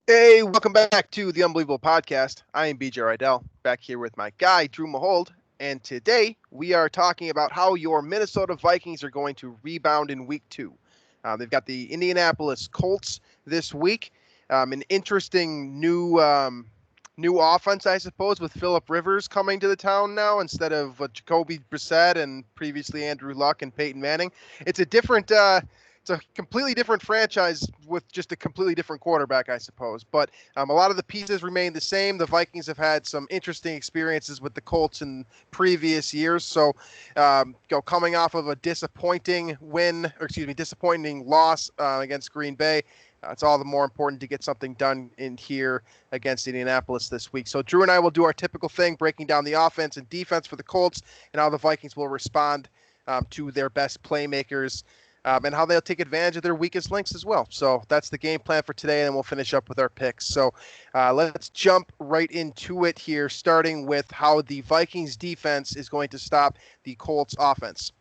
Hey, welcome back to the Unbelievable Podcast. I am BJ Reidell, back here with my guy, Drew Mahowald. And today we are talking about how your Minnesota Vikings are going to rebound in week 2. They've got the Indianapolis Colts this week. An interesting new offense, I suppose, with Phillip Rivers coming to the town now instead of Jacoby Brissett and previously Andrew Luck and Peyton Manning. It's a completely different franchise with just a completely different quarterback, I suppose. But a lot of the pieces remain the same. The Vikings have had some interesting experiences with the Colts in previous years. So, coming off of a disappointing loss against Green Bay, it's all the more important to get something done in here against Indianapolis this week. So Drew and I will do our typical thing, breaking down the offense and defense for the Colts and how the Vikings will respond to their best playmakers. And how they'll take advantage of their weakest links as well. So that's the game plan for today, and then we'll finish up with our picks. So let's jump right into it here, starting with how the Vikings defense is going to stop the Colts offense.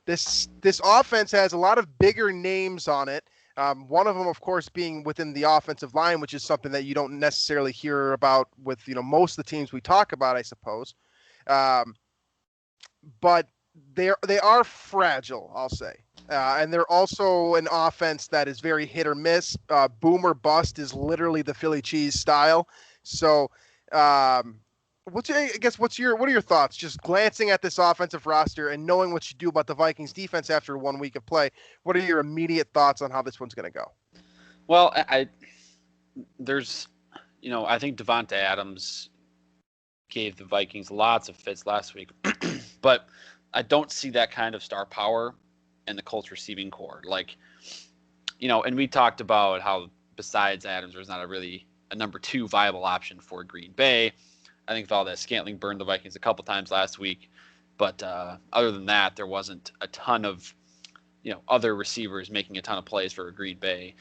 This offense has a lot of bigger names on it. One of them, of course, being within the offensive line, which is something that you don't necessarily hear about with most of the teams we talk about, I suppose. But they are fragile, I'll say. And they're also an offense that is very hit or miss. Boom or bust is literally the Philly cheese style. So, what are your thoughts? Just glancing at this offensive roster and knowing what you do about the Vikings defense after 1 week of play, what are your immediate thoughts on how this one's going to go? Well, I think Devonta Adams gave the Vikings lots of fits last week, but I don't see that kind of star power in the Colts receiving core. And we talked about how besides Adams, there's not a number 2 viable option for Green Bay. I think Valdez-Scantling burned the Vikings a couple times last week, but other than that, there wasn't a ton of, other receivers making a ton of plays for Green Bay.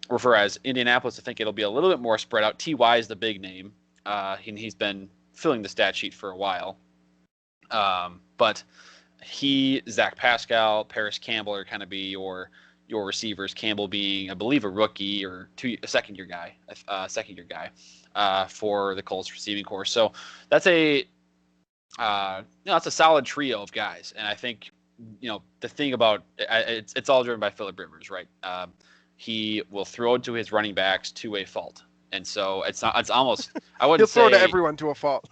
Whereas Indianapolis, I think it'll be a little bit more spread out. T.Y. is the big name, and he's been filling the stat sheet for a while. But Zach Pascal, Paris Campbell are kind of be your receivers. Campbell being, I believe, a rookie or a second year guy for the Colts receiving core. So that's a solid trio of guys. And I think, the thing about it's all driven by Phillip Rivers, right? He will throw it to his running backs to a fault. And so it's almost, I wouldn't say. He'll throw to everyone to a fault.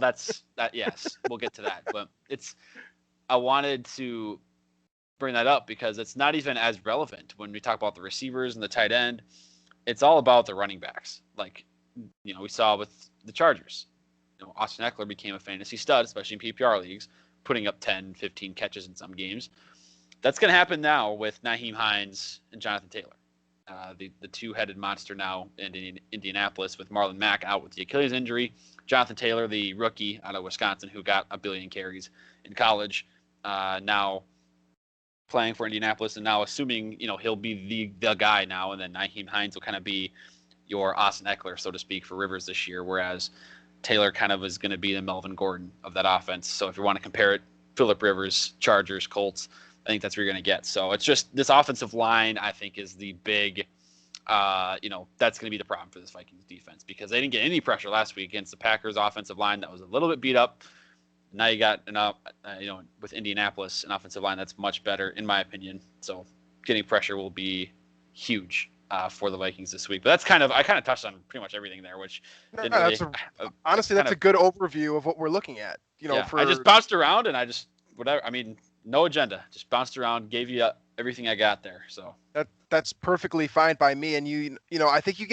That's that. Yes, we'll get to that. But I wanted to bring that up because it's not even as relevant when we talk about the receivers and the tight end. It's all about the running backs. We saw with the Chargers. Austin Eckler became a fantasy stud, especially in PPR leagues, putting up 10, 15 catches in some games. That's going to happen now with Nyheim Hines and Jonathan Taylor. The two-headed monster now in Indianapolis with Marlon Mack out with the Achilles injury. Jonathan Taylor, the rookie out of Wisconsin who got 1 billion carries in college, now playing for Indianapolis and now assuming, he'll be the guy now. And then Nyheim Hines will kind of be your Austin Eckler, so to speak, for Rivers this year, whereas Taylor kind of is going to be the Melvin Gordon of that offense. So if you want to compare it, Phillip Rivers, Chargers, Colts, I think that's what you're going to get. So it's just this offensive line, I think, is the big, that's going to be the problem for this Vikings defense because they didn't get any pressure last week against the Packers offensive line that was a little bit beat up. Now you got, with Indianapolis, an offensive line that's much better, in my opinion. So getting pressure will be huge for the Vikings this week. But I kind of touched on pretty much everything there, which honestly, that's a good overview of what we're looking at. I just bounced around and no agenda, just bounced around, gave you everything I got there. So that's perfectly fine by me. And I think you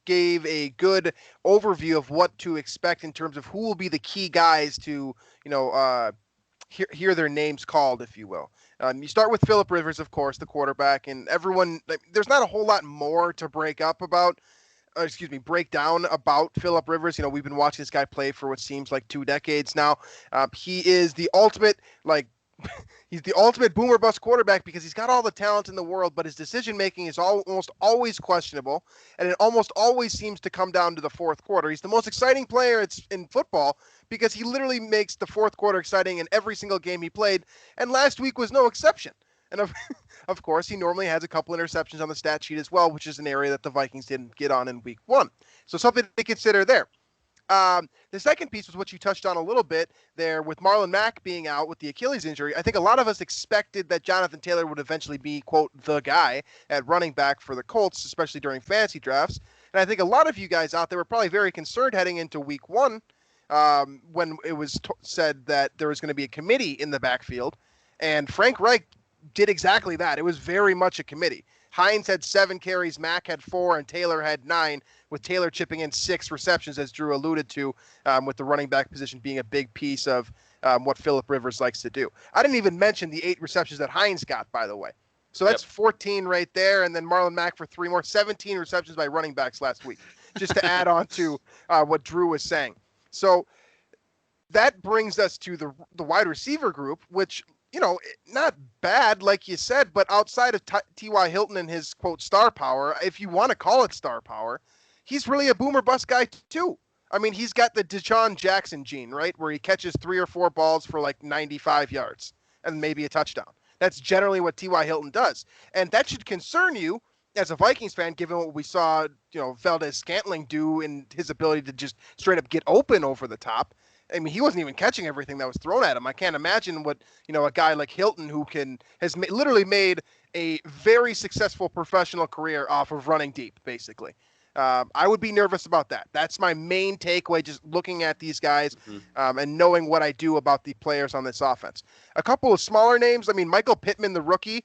gave a good overview of what to expect in terms of who will be the key guys to, hear their names called, if you will. You start with Phillip Rivers, of course, the quarterback, and everyone. There's not a whole lot more to break down about Phillip Rivers. We've been watching this guy play for what seems like 2 decades now. He is the ultimate, he's the ultimate boomer bust quarterback because he's got all the talent in the world, but his decision making is almost always questionable, and it almost always seems to come down to the fourth quarter. He's the most exciting player in football because he literally makes the fourth quarter exciting in every single game he played, and last week was no exception. And of course, he normally has a couple interceptions on the stat sheet as well, which is an area that the Vikings didn't get on in week 1. So something to consider there. The second piece was what you touched on a little bit there with Marlon Mack being out with the Achilles injury. I think a lot of us expected that Jonathan Taylor would eventually be, quote, the guy at running back for the Colts, especially during fantasy drafts. And I think a lot of you guys out there were probably very concerned heading into week 1 when it was said that there was going to be a committee in the backfield. And Frank Reich did exactly that. It was very much a committee. Hines had 7 carries, Mack had 4, and Taylor had 9, with Taylor chipping in 6 receptions, as Drew alluded to, with the running back position being a big piece of what Phillip Rivers likes to do. I didn't even mention the 8 receptions that Hines got, by the way. So that's 14 right there, and then Marlon Mack for 3 more, 17 receptions by running backs last week, just to add on to what Drew was saying. So that brings us to the wide receiver group, which, not bad, like you said, but outside of T.Y. Hilton and his, quote, star power, if you want to call it star power, he's really a boomer bust guy, too. I mean, he's got the Deshaun Jackson gene, right, where he catches 3 or 4 balls for like 95 yards and maybe a touchdown. That's generally what T.Y. Hilton does. And that should concern you as a Vikings fan, given what we saw, Valdez-Scantling do in his ability to just straight up get open over the top. I mean, he wasn't even catching everything that was thrown at him. I can't imagine what, a guy like Hilton who has literally made a very successful professional career off of running deep, basically. I would be nervous about that. That's my main takeaway, just looking at these guys and knowing what I do about the players on this offense. A couple of smaller names. I mean, Michael Pittman, the rookie,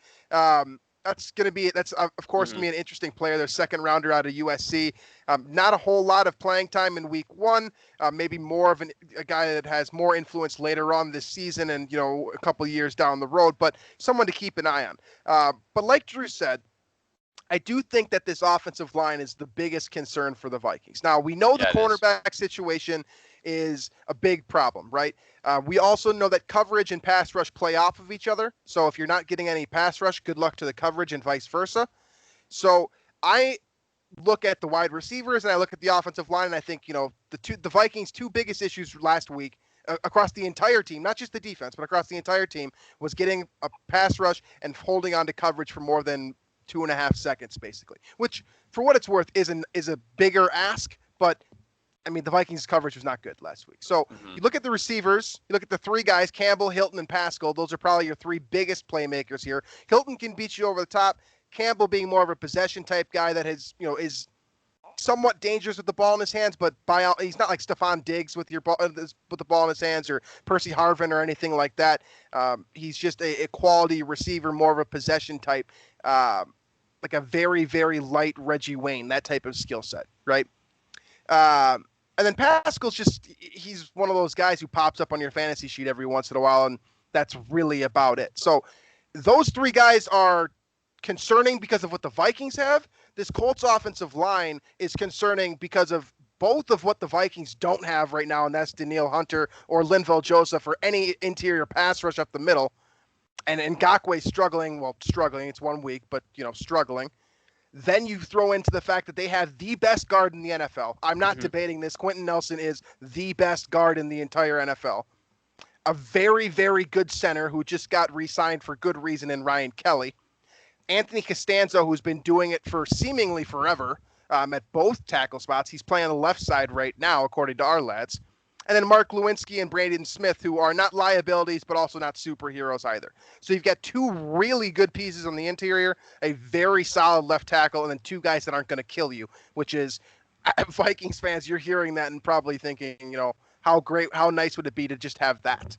that's of course, going to be an interesting player. Their second rounder out of USC. Not a whole lot of playing time in week 1. Maybe more of a guy that has more influence later on this season and, a couple of years down the road, but someone to keep an eye on. But like Drew said, I do think that this offensive line is the biggest concern for the Vikings. Now, we know the cornerback situation is a big problem, right? We also know that coverage and pass rush play off of each other. So if you're not getting any pass rush, good luck to the coverage and vice versa. So I look at the wide receivers and I look at the offensive line, and I think, the Vikings' 2 biggest issues last week across the entire team, not just the defense, but across the entire team, was getting a pass rush and holding on to coverage for more than 2.5 seconds, basically, which for what it's worth is a bigger ask, but I mean, the Vikings coverage was not good last week. So you look at the receivers, you look at the 3 guys, Campbell, Hilton, and Pascal. Those are probably your 3 biggest playmakers here. Hilton can beat you over the top. Campbell being more of a possession type guy that has, is somewhat dangerous with the ball in his hands, but he's not like Stephon Diggs with the ball in his hands, or Percy Harvin or anything like that. He's just a quality receiver, more of a possession type, like a very, very light Reggie Wayne, that type of skill set, right? And then Pascal's he's one of those guys who pops up on your fantasy sheet every once in a while, and that's really about it. So those 3 guys are concerning because of what the Vikings have. This Colts offensive line is concerning because of both of what the Vikings don't have right now, and that's Danielle Hunter or Linval Joseph or any interior pass rush up the middle. And Ngakoue struggling, it's 1 week, but, struggling. Then you throw into the fact that they have the best guard in the NFL. I'm not debating this. Quentin Nelson is the best guard in the entire NFL. A very, very good center who just got re-signed for good reason in Ryan Kelly. Anthony Costanzo, who's been doing it for seemingly forever at both tackle spots. He's playing on the left side right now, according to our lads. And then Mark Lewinsky and Braden Smith, who are not liabilities, but also not superheroes either. So you've got 2 really good pieces on the interior, a very solid left tackle, and then 2 guys that aren't going to kill you, which is, Vikings fans, you're hearing that and probably thinking, how nice would it be to just have that?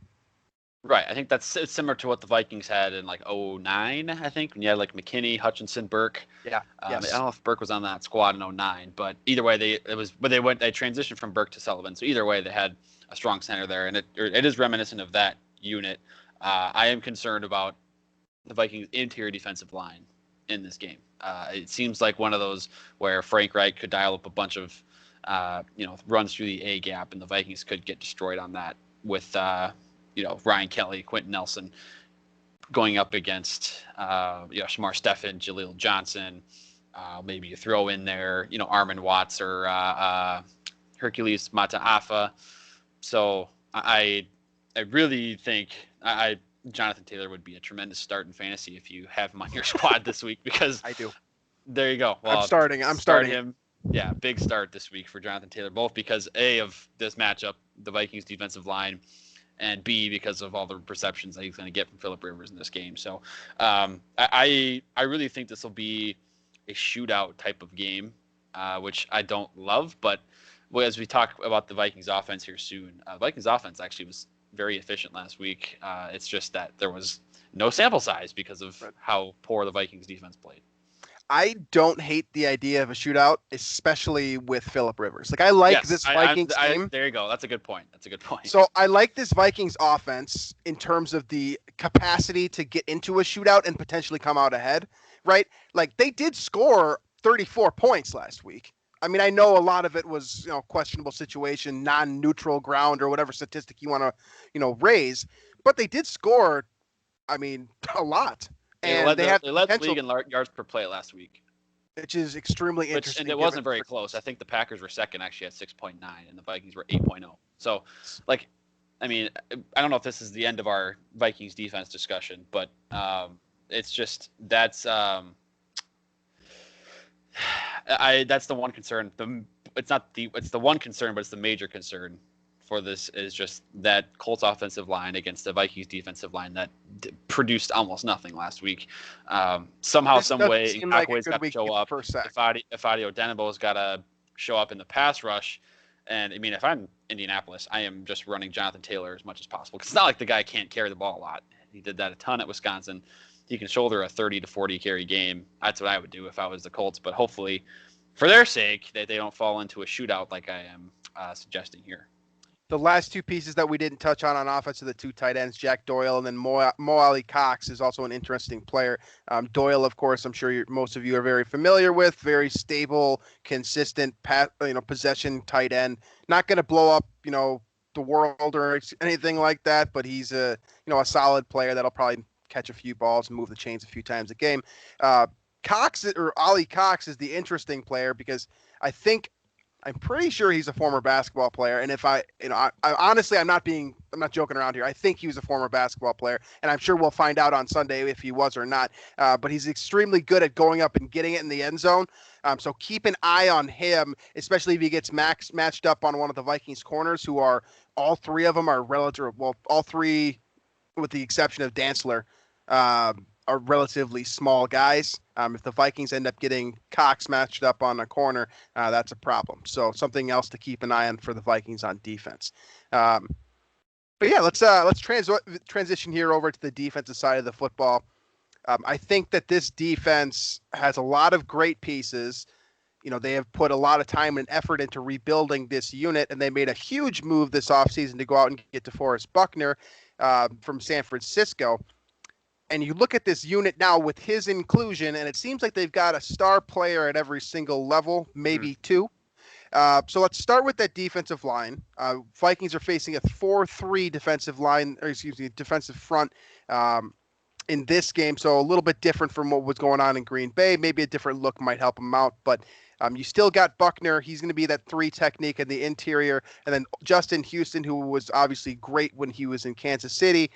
Right. I think it's similar to what the Vikings had in like 2009, I think, when you had like McKinney, Hutchinson, Burke. Yeah. Yes. I don't know if Burke was on that squad in 2009, but either way, they transitioned from Burke to Sullivan. So either way, they had a strong center there, and it is reminiscent of that unit. I am concerned about the Vikings' interior defensive line in this game. It seems like one of those where Frank Reich could dial up a bunch of, runs through the A gap, and the Vikings could get destroyed on that with, Ryan Kelly, Quentin Nelson going up against, Shamar Stephen, Jaleel Johnson. Maybe you throw in there, Armin Watts or Hercules Mataafa. So I really think I Jonathan Taylor would be a tremendous start in fantasy if you have him on your squad this week, because I do. there you go. Well, I'm starting. start him. Yeah, big start this week for Jonathan Taylor, both because A, of this matchup, the Vikings defensive line, and B, because of all the receptions that he's going to get from Phillip Rivers in this game. So I really think this will be a shootout type of game, which I don't love. But as we talk about the Vikings offense here soon, Vikings offense actually was very efficient last week. It's just that there was no sample size because of how poor the Vikings defense played. I don't hate the idea of a shootout, especially with Phillip Rivers. Like, I like this Vikings team. There you go. That's a good point. So I like this Vikings offense in terms of the capacity to get into a shootout and potentially come out ahead, right? Like, they did score 34 points last week. I mean, I know a lot of it was, questionable situation, non-neutral ground, or whatever statistic you want to, raise, but they did score, I mean, a lot. And they led the league in yards per play last week, which is extremely interesting. And it wasn't very close. I think the Packers were second, actually, at 6.9, and the Vikings were 8.0. So, I mean, I don't know if this is the end of our Vikings defense discussion, but it's just that's the one concern. It's the one concern, but it's the major concern for this is just that Colts offensive line against the Vikings defensive line that produced almost nothing last week. Somehow, some way, Ngakoue got to show up. Ifeadi Odenigbo's got to show up in the pass rush. And I mean, if I'm Indianapolis, I am just running Jonathan Taylor as much as possible. Because it's not like the guy can't carry the ball a lot. He did that a ton at Wisconsin. He can shoulder a 30 to 40 carry game. That's what I would do if I was the Colts. But hopefully, for their sake, that they don't fall into a shootout like I am suggesting here. The last two pieces that we didn't touch on offense are the two tight ends, Jack Doyle, and then Mo Alie-Cox is also an interesting player. Doyle, of course, I'm sure most of you are very familiar with. Very stable, consistent, possession tight end. Not going to blow up, the world or anything like that, but he's a solid player that'll probably catch a few balls and move the chains a few times a game. Alie-Cox is the interesting player because I'm pretty sure he's a former basketball player. And if I honestly, I'm not joking around here. I think he was a former basketball player, and I'm sure we'll find out on Sunday if he was or not. But he's extremely good at going up and getting it in the end zone. So keep an eye on him, especially if he gets matched up on one of the Vikings corners, who are all three of them are relative. Well, all three, with the exception of Dantzler, are relatively small guys. If the Vikings end up getting Cox matched up on a corner, that's a problem. So something else to keep an eye on for the Vikings on defense. But yeah, let's transition here over to the defensive side of the football. I think that this defense has a lot of great pieces. They have put a lot of time and effort into rebuilding this unit, and they made a huge move this offseason to go out and get DeForest Buckner from San Francisco. And you look at this unit now with his inclusion, and it seems like they've got a star player at every single level, maybe two. So let's start with that defensive line. Vikings are facing a 4-3 defensive front in this game. So a little bit different from what was going on in Green Bay. Maybe a different look might help them out, but you still got Buckner. He's going to be that 3 technique in the interior. And then Justin Houston, who was obviously great when he was in Kansas City,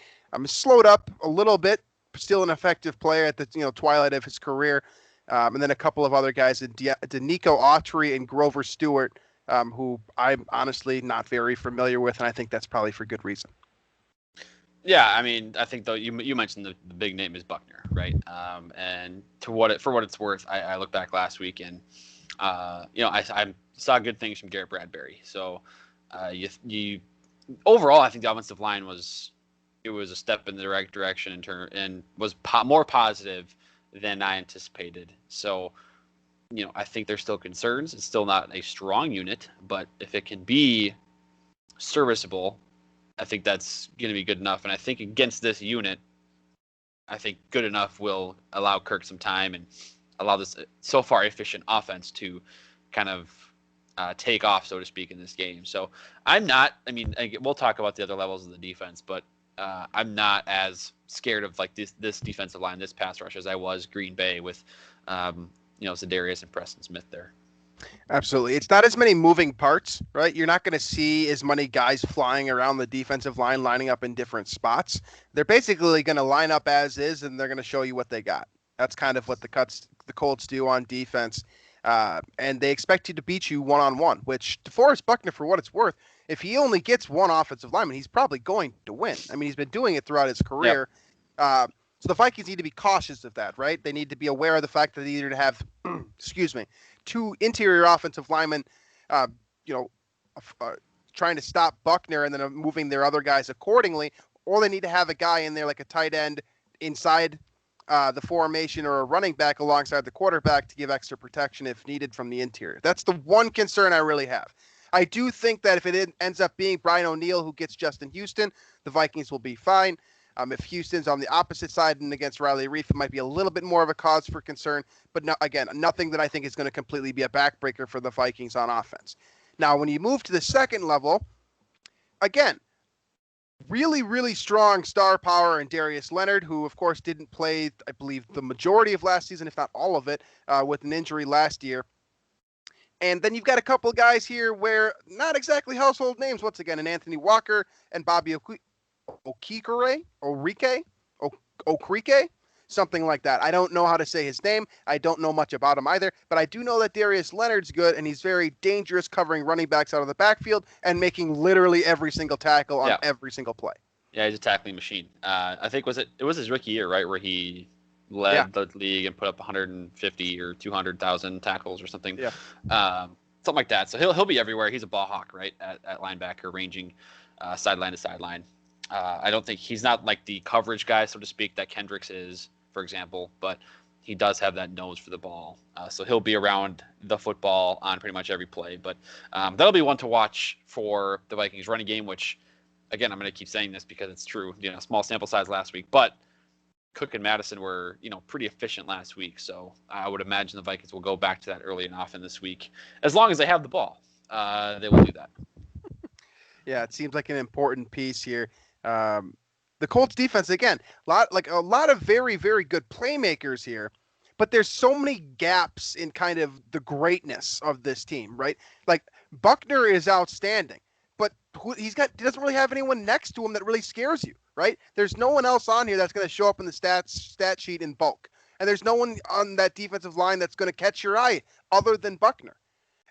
slowed up a little bit. Still an effective player at the twilight of his career, and then a couple of other guys, Danico Autry and Grover Stewart, who I'm honestly not very familiar with, and I think that's probably for good reason. Yeah, I mean, I think though you mentioned the big name is Buckner, right? And for what it's worth, I looked back last week and I saw good things from Garrett Bradbury. So you overall, I think the offensive line was a step in the right direction and was more positive than I anticipated. So, I think there's still concerns. It's still not a strong unit, but if it can be serviceable, I think that's going to be good enough. And I think against this unit, I think good enough will allow Kirk some time and allow this so far efficient offense to kind of take off, so to speak, in this game. So we'll talk about the other levels of the defense, but I'm not as scared of this defensive line, this pass rush, as I was Green Bay with Za'Darius and Preston Smith there. Absolutely. It's not as many moving parts, right? You're not going to see as many guys flying around the defensive line, lining up in different spots. They're basically going to line up as is, and they're going to show you what they got. That's kind of what the Colts do on defense. And they expect you to beat you one-on-one, which DeForest Buckner, for what it's worth, if he only gets one offensive lineman, he's probably going to win. I mean, he's been doing it throughout his Yep. career. So the Vikings need to be cautious of that, right? They need to be aware of the fact that they either have, excuse me, two interior offensive linemen, uh, you know, trying to stop Buckner and then moving their other guys accordingly, or they need to have a guy in there like a tight end inside the formation or a running back alongside the quarterback to give extra protection if needed from the interior. That's the one concern I really have. I do think that if it ends up being Brian O'Neill who gets Justin Houston, the Vikings will be fine. If Houston's on the opposite side and against Riley Reef, it might be a little bit more of a cause for concern. But no, again, nothing that I think is going to completely be a backbreaker for the Vikings on offense. Now, when you move to the second level, again, really, really strong star power in Darius Leonard, who, of course, didn't play, I believe, the majority of last season, if not all of it, with an injury last year. And then you've got a couple of guys here where not exactly household names, once again, and Anthony Walker and Bobby Okrike, something like that. I don't know how to say his name. I don't know much about him either, but I do know that Darius Leonard's good, and he's very dangerous covering running backs out of the backfield and making literally every single tackle on every single play. Yeah, he's a tackling machine. I think it was his rookie year, right, where he led the league and put up 150 or 200,000 tackles or something. Yeah. Something like that. So he'll be everywhere. He's a ball hawk, right, at linebacker, ranging sideline to sideline. I don't think he's not like the coverage guy, so to speak, that Kendricks is, for example, but he does have that nose for the ball. So he'll be around the football on pretty much every play. But that'll be one to watch for the Vikings running game, which, again, I'm going to keep saying this because it's true. Small sample size last week, but Cook and Madison were, pretty efficient last week. So I would imagine the Vikings will go back to that early and often this week. As long as they have the ball, they will do that. Yeah, it seems like an important piece here. The Colts defense, again, a lot of very, very good playmakers here, but there's so many gaps in kind of the greatness of this team, right? Like Buckner is outstanding, but he doesn't really have anyone next to him that really scares you, right? There's no one else on here that's going to show up in the stat sheet in bulk, and there's no one on that defensive line that's going to catch your eye other than Buckner.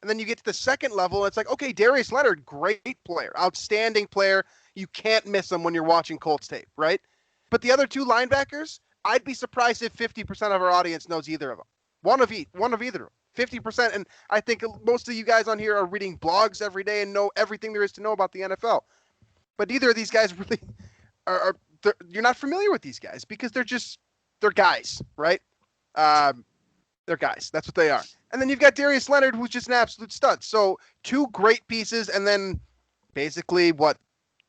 And then you get to the second level, and it's like, okay, Darius Leonard, great player, outstanding player. You can't miss them when you're watching Colts tape, right? But the other two linebackers, I'd be surprised if 50% of our audience knows either of them. One of either of them. 50%. And I think most of you guys on here are reading blogs every day and know everything there is to know about the NFL. But neither of these guys really you're not familiar with these guys because they're guys, right? They're guys. That's what they are. And then you've got Darius Leonard, who's just an absolute stud. So two great pieces, and then basically,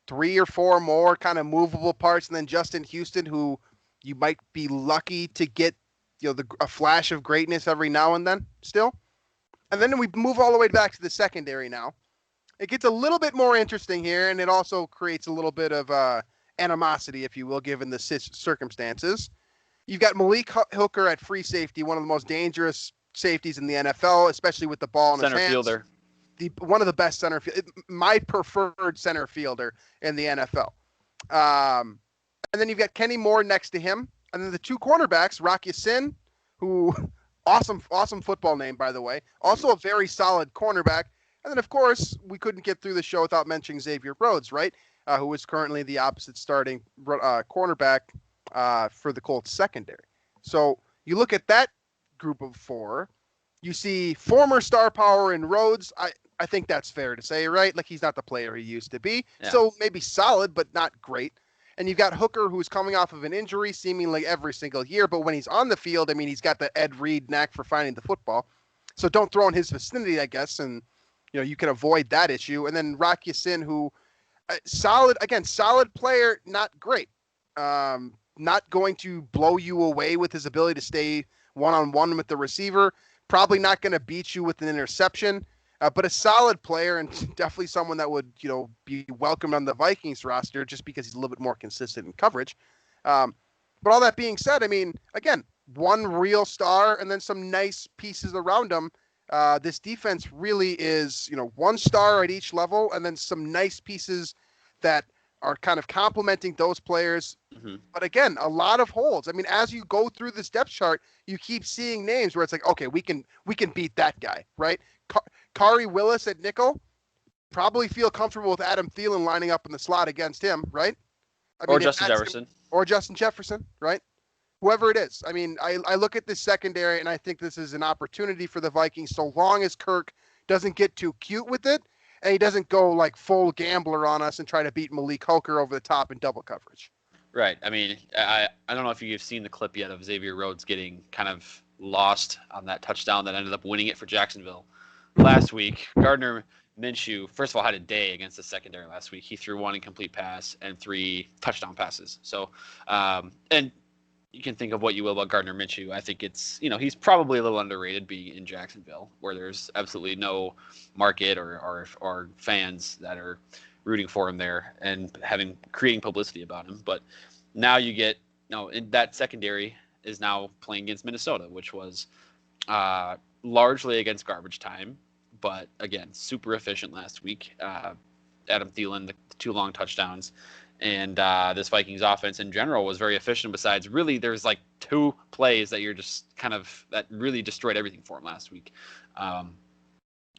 three or four more kind of movable parts, and then Justin Houston, who you might be lucky to get, a flash of greatness every now and then still. And then we move all the way back to the secondary now. It gets a little bit more interesting here, and it also creates a little bit of animosity, if you will, given the circumstances. You've got Malik Hooker at free safety, one of the most dangerous safeties in the NFL, especially with the ball in his hands. Center fielder. One of the best my preferred center fielder in the NFL. And then you've got Kenny Moore next to him. And then the two cornerbacks, Rocky Sin, who, awesome football name, by the way. Also a very solid cornerback. And then, of course, we couldn't get through the show without mentioning Xavier Rhodes, right? Who is currently the opposite starting cornerback for the Colts secondary. So you look at that group of four, you see former star power in Rhodes. I think that's fair to say, right? Like he's not the player he used to be. Yeah. So maybe solid, but not great. And you've got Hooker, who's coming off of an injury seemingly every single year. But when he's on the field, I mean, he's got the Ed Reed knack for finding the football. So don't throw in his vicinity, I guess. And, you can avoid that issue. And then Rocky Sin, who solid player, not great. Not going to blow you away with his ability to stay one-on-one with the receiver. Probably not going to beat you with an interception. But a solid player and definitely someone that would, be welcomed on the Vikings roster just because he's a little bit more consistent in coverage. But all that being said, I mean, again, one real star and then some nice pieces around him. This defense really is, one star at each level, and then some nice pieces that are kind of complementing those players. Mm-hmm. But again, a lot of holes. I mean, as you go through this depth chart, you keep seeing names where it's like, okay, we can beat that guy, right? Kari Willis at nickel, probably feel comfortable with Adam Thielen lining up in the slot against him, right? I Or mean, if Justin Jefferson. or Justin Jefferson, right? Whoever it is. I mean, I look at this secondary and I think this is an opportunity for the Vikings so long as Kirk doesn't get too cute with it and he doesn't go like full gambler on us and try to beat Malik Hooker over the top in double coverage. Right. I mean, I don't know if you've seen the clip yet of Xavier Rhodes getting kind of lost on that touchdown that ended up winning it for Jacksonville last week. Gardner Minshew, first of all, had a day against the secondary last week. He threw 1 incomplete pass and 3 touchdown passes. So, and you can think of what you will about Gardner Minshew. I think it's, he's probably a little underrated being in Jacksonville, where there's absolutely no market or fans that are rooting for him there and creating publicity about him. But now you get, in that secondary is now playing against Minnesota, which was largely against garbage time, but again, super efficient last week. Adam Thielen, the 2 long touchdowns. And this Vikings offense in general was very efficient. Besides, really, there's like 2 plays that you're just that really destroyed everything for him last week.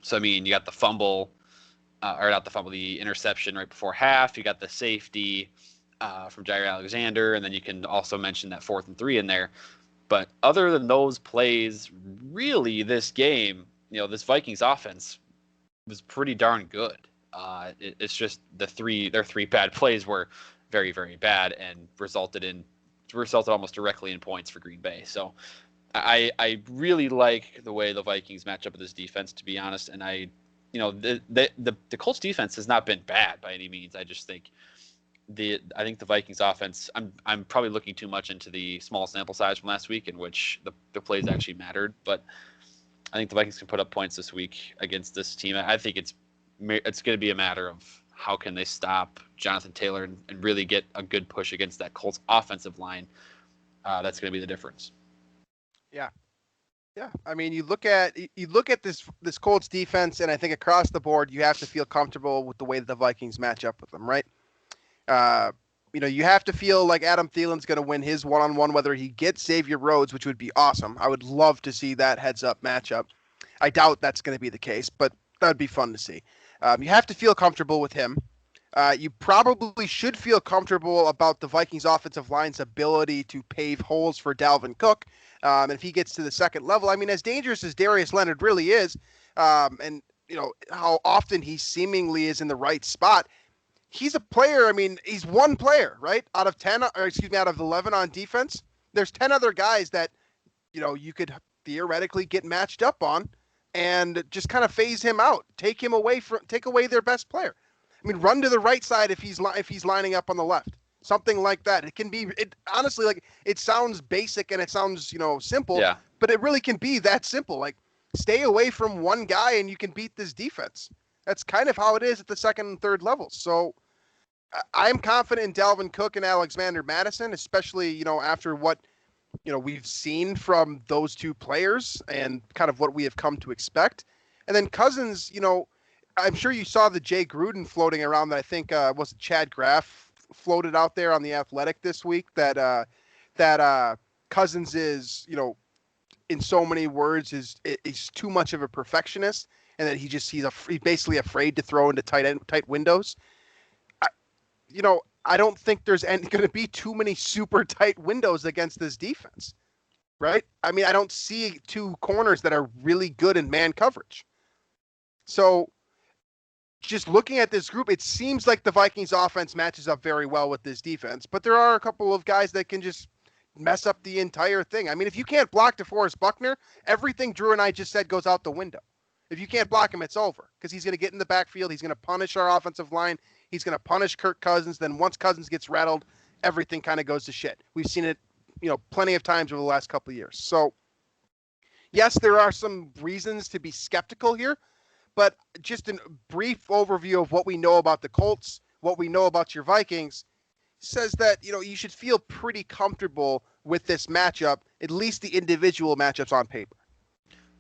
So, I mean, you got the fumble, or not the fumble, the interception right before half. You got the safety from Jair Alexander, and then you can also mention that 4th and 3 in there. But other than those plays, really, this game, this Vikings offense was pretty darn good. It's just their 3 bad plays were very, very bad and resulted almost directly in points for Green Bay. So I really like the way the Vikings match up with this defense, to be honest. And the Colts defense has not been bad by any means. I just think the Vikings offense, I'm probably looking too much into the small sample size from last week in which the plays actually mattered, but I think the Vikings can put up points this week against this team. I think it's going to be a matter of how can they stop Jonathan Taylor and really get a good push against that Colts offensive line. That's going to be the difference. Yeah. Yeah. I mean, you look at this Colts defense, and I think across the board, you have to feel comfortable with the way that the Vikings match up with them, right? You have to feel like Adam Thielen's going to win his one-on-one, whether he gets Xavier Rhodes, which would be awesome. I would love to see that heads-up matchup. I doubt that's going to be the case, but that would be fun to see. You have to feel comfortable with him. You probably should feel comfortable about the Vikings offensive line's ability to pave holes for Dalvin Cook. And if he gets to the second level, I mean, as dangerous as Darius Leonard really is, and how often he seemingly is in the right spot, he's a player. I mean, he's one player, right? Out of 11 on defense, there's 10 other guys that, you could theoretically get matched up on and just kind of phase him out, take away their best player. I mean, run to the right side if he's lining up on the left, something like that. Honestly, like, it sounds basic and it sounds, simple, yeah, but it really can be that simple. Like, stay away from one guy and you can beat this defense. That's kind of how it is at the second and third levels. So I'm confident in Dalvin Cook and Alexander Mattison, especially, after what, we've seen from those 2 players and kind of what we have come to expect. And then Cousins, I'm sure you saw the Jay Gruden floating around that I think was it Chad Graff floated out there on The Athletic this week that Cousins is, in so many words, is too much of a perfectionist, and that he's basically afraid to throw into tight windows. I don't think there's going to be too many super tight windows against this defense, right? I mean, I don't see 2 corners that are really good in man coverage. So just looking at this group, it seems like the Vikings offense matches up very well with this defense, but there are a couple of guys that can just mess up the entire thing. I mean, if you can't block DeForest Buckner, everything Drew and I just said goes out the window. If you can't block him, it's over, because he's going to get in the backfield. He's going to punish our offensive line. He's going to punish Kirk Cousins. Then once Cousins gets rattled, everything kind of goes to shit. We've seen it, plenty of times over the last couple of years. So, yes, there are some reasons to be skeptical here, but just a brief overview of what we know about the Colts, what we know about your Vikings, says that, you should feel pretty comfortable with this matchup, at least the individual matchups on paper.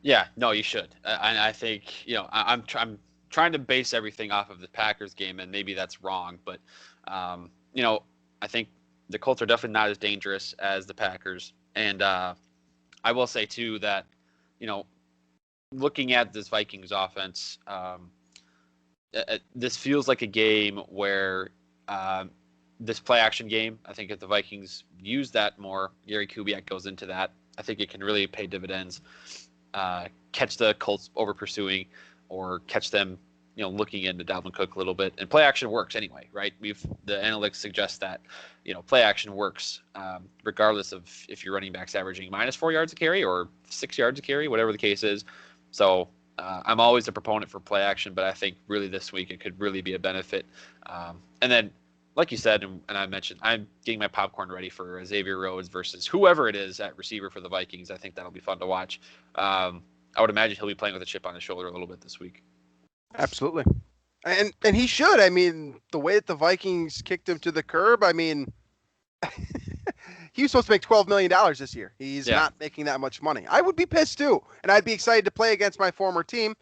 Yeah, no, you should. I think I'm trying to base everything off of the Packers game, and maybe that's wrong, but I think the Colts are definitely not as dangerous as the Packers, and I will say too that you know looking at this Vikings offense, this feels like a game where this play action game. I think if the Vikings use that more, Gary Kubiak goes into that. I think it can really pay dividends. Catch the Colts over pursuing, or catch them, looking into Dalvin Cook a little bit. And play action works anyway, right? The analytics suggest that, play action works regardless of if your running back's averaging -4 yards a carry or 6 yards a carry, whatever the case is. So I'm always a proponent for play action, but I think really this week it could really be a benefit. And then, like you said, and I mentioned, I'm getting my popcorn ready for Xavier Rhodes versus whoever it is at receiver for the Vikings. I think that'll be fun to watch. I would imagine he'll be playing with a chip on his shoulder a little bit this week. Absolutely. And he should. I mean, the way that the Vikings kicked him to the curb, I mean, he was supposed to make $12 million this year. He's not making that much money. I would be pissed too, and I'd be excited to play against my former team.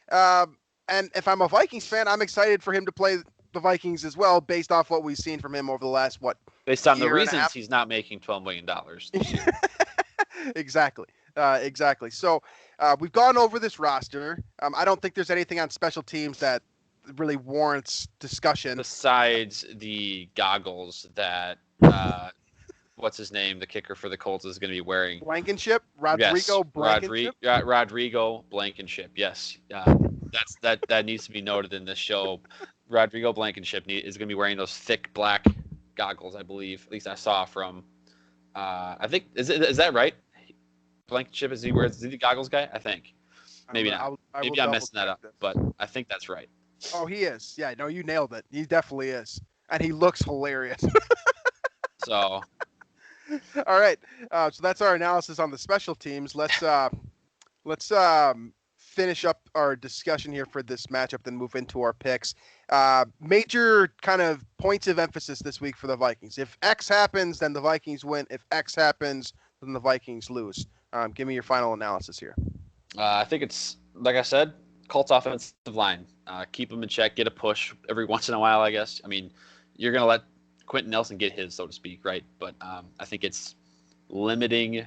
And if I'm a Vikings fan, I'm excited for him to play the Vikings as well, based off what we've seen from him over the last, based on the reasons he's not making $12 million this year. Exactly. Exactly. So we've gone over this roster. I don't think there's anything on special teams that really warrants discussion. Besides the goggles that, what's his name, the kicker for the Colts is going to be wearing. Blankenship? Rodrigo Blankenship? Rodrigo Blankenship, yes. That needs to be noted in this show. Rodrigo Blankenship is going to be wearing those thick black goggles, I believe. At least I saw from, I think, is that right? Blankenship, is he the goggles guy? I think. Maybe not. Maybe I'm messing that up, but I think that's right. Oh, he is. Yeah, no, you nailed it. He definitely is. And he looks hilarious. So. All right. So that's our analysis on the special teams. Let's finish up our discussion here for this matchup, then move into our picks. Major kind of points of emphasis this week for the Vikings. If X happens, then the Vikings win. If X happens, then the Vikings lose. Give me your final analysis here. I think it's, like I said, Colts offensive line. Keep them in check, get a push every once in a while, I guess. I mean, you're going to let Quentin Nelson get his, so to speak, right? But I think it's limiting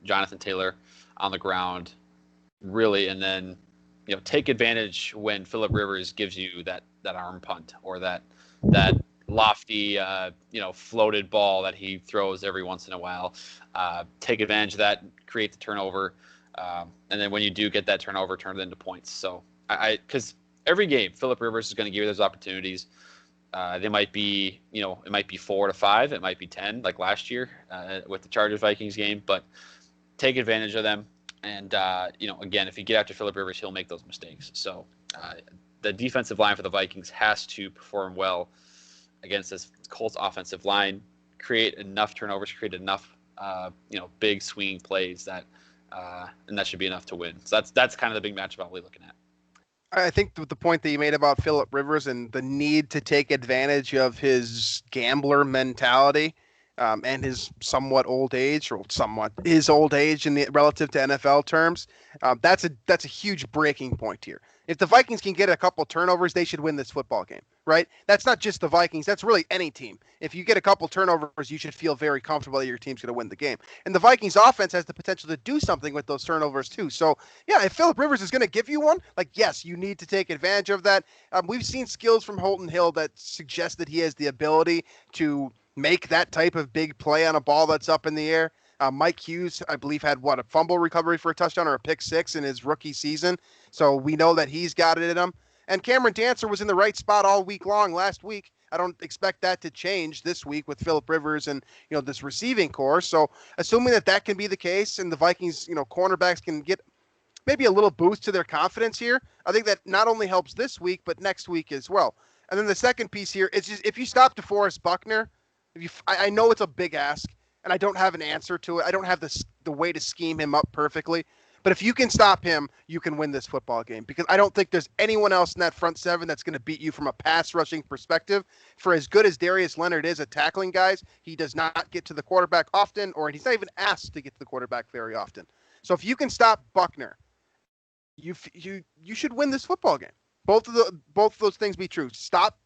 Jonathan Taylor on the ground, really, and then take advantage when Phillip Rivers gives you that arm punt or that lofty floated ball that he throws every once in a while. Take advantage of that, create the turnover, and then when you do get that turnover, turn it into points. So because every game Phillip Rivers is going to give you those opportunities. They might be, it might be 4 to 5, it might be 10, like last year with the Chargers Vikings game. But take advantage of them. And, again, if you get after Phillip Rivers, he'll make those mistakes. So the defensive line for the Vikings has to perform well against this Colts offensive line, create enough turnovers, create enough, big swinging plays and that should be enough to win. So that's kind of the big matchup I'll be looking at. I think the point that you made about Phillip Rivers and the need to take advantage of his gambler mentality and his somewhat old age, or his old age in the relative to NFL terms, that's a huge breaking point here. If the Vikings can get a couple turnovers, they should win this football game, right? That's not just the Vikings. That's really any team. If you get a couple turnovers, you should feel very comfortable that your team's going to win the game. And the Vikings offense has the potential to do something with those turnovers too. So, yeah, if Phillip Rivers is going to give you one, yes, you need to take advantage of that. We've seen skills from Holton Hill that suggest that he has the ability to make that type of big play on a ball that's up in the air. Mike Hughes, I believe, had a fumble recovery for a touchdown or a pick six in his rookie season. So we know that he's got it in him. And Cameron Dancer was in the right spot all week long last week. I don't expect that to change this week with Phillip Rivers and, this receiving core. So assuming that can be the case and the Vikings, cornerbacks can get maybe a little boost to their confidence here, I think that not only helps this week, but next week as well. And then the second piece here is just if you stop DeForest Buckner, I know it's a big ask, and I don't have an answer to it. I don't have the way to scheme him up perfectly. But if you can stop him, you can win this football game, because I don't think there's anyone else in that front seven that's going to beat you from a pass rushing perspective. For as good as Darius Leonard is at tackling guys, he does not get to the quarterback often, or he's not even asked to get to the quarterback very often. So if you can stop Buckner, you should win this football game. Both of those things be true. Stop,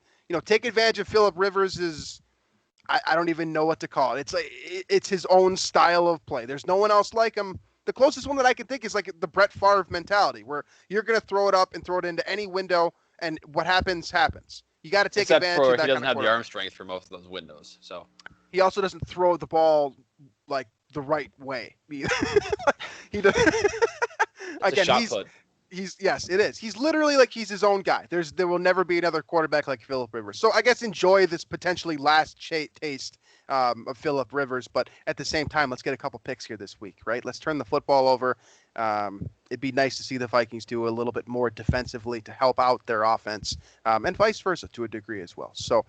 take advantage of Phillip Rivers' I don't even know what to call it. It's like it's his own style of play. There's no one else like him. The closest one that I can think is like the Brett Favre mentality, where you're going to throw it up and throw it into any window, and what happens happens. You got to take Except advantage for of that he doesn't kind of have the arm strength for most of those windows. So he also doesn't throw the ball like the right way. He does. Again, shot put. Yes, it is. He's literally like he's his own guy. There will never be another quarterback like Phillip Rivers. So I guess enjoy this potentially last taste of Phillip Rivers, but at the same time, let's get a couple picks here this week, right? Let's turn the football over. It'd be nice to see the Vikings do a little bit more defensively to help out their offense, and vice versa to a degree as well. So